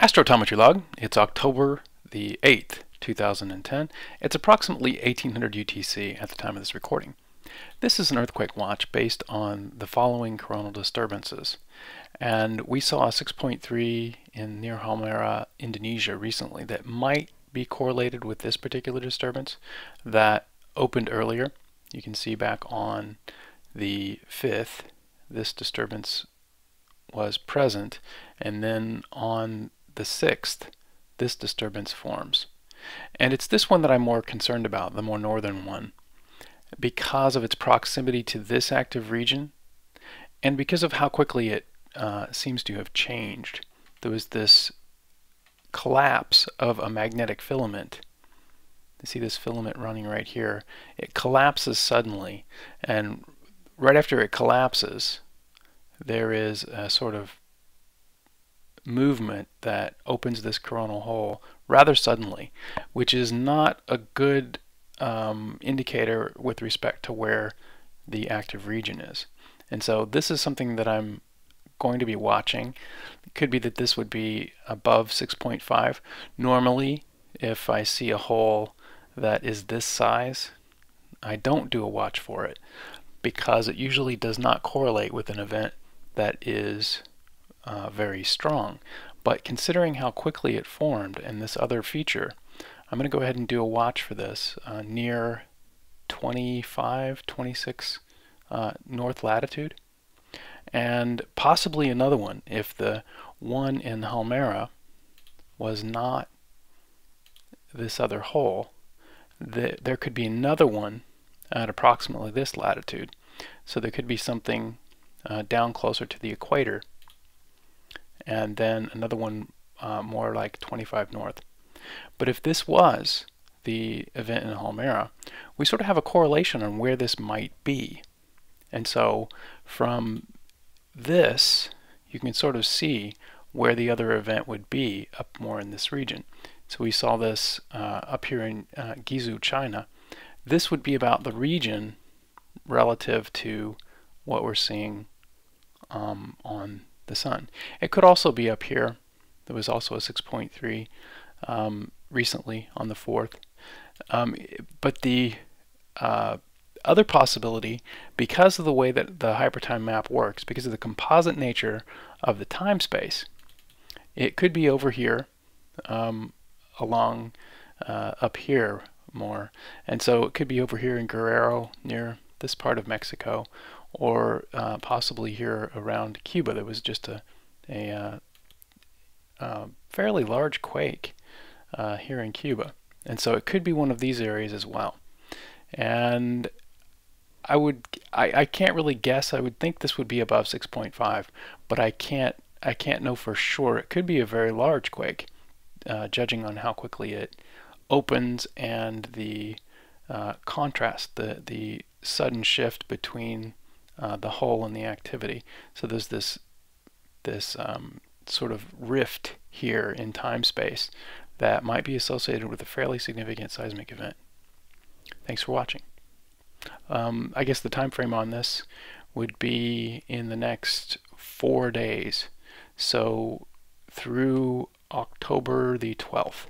Astrotometry log. It's October the 8th, 2010. It's approximately 1800 UTC at the time of this recording. This is an earthquake watch based on the following coronal disturbances. And we saw a 6.3 in near Halmahera, Indonesia recently that might be correlated with this particular disturbance that opened earlier. You can see back on the 5th, this disturbance was present, and then on the 6th, this disturbance forms. And it's this one that I'm more concerned about, the more northern one, because of its proximity to this active region and because of how quickly it seems to have changed. There was this collapse of a magnetic filament. You see this filament running right here. It collapses suddenly, and right after it collapses, there is a sort of movement that opens this coronal hole rather suddenly, which is not a good indicator with respect to where the active region is. And so this is something that I'm going to be watching. It could be that this would be above 6.5. Normally, if I see a hole that is this size, I don't do a watch for it because it usually does not correlate with an event that is very strong. But considering how quickly it formed and this other feature, I'm going to go ahead and do a watch for this near 25, 26 north latitude, and possibly another one if the one in Halmahera was not this other hole. There could be another one at approximately this latitude, so there could be something down closer to the equator, and then another one more like 25 north. But if this was the event in Halmahera, we sort of have a correlation on where this might be. And so from this, you can sort of see where the other event would be up more in this region. So we saw this up here in Guizhou, China. This would be about the region relative to what we're seeing on the sun. It could also be up here. There was also a 6.3 recently on the 4th. But the other possibility, because of the way that the hypertime map works, because of the composite nature of the time space, it could be over here along up here more. And so it could be over here in Guerrero near this part of Mexico, or possibly here around Cuba. There was just a fairly large quake here in Cuba, and so it could be one of these areas as well. And I can't really guess. I would think this would be above 6.5, but I can't know for sure. It could be a very large quake, judging on how quickly it opens and the contrast, the sudden shift between the hole and the activity. So there's this sort of rift here in time space that might be associated with a fairly significant seismic event. Thanks for watching. I guess the time frame on this would be in the next 4 days, so through October the 12th.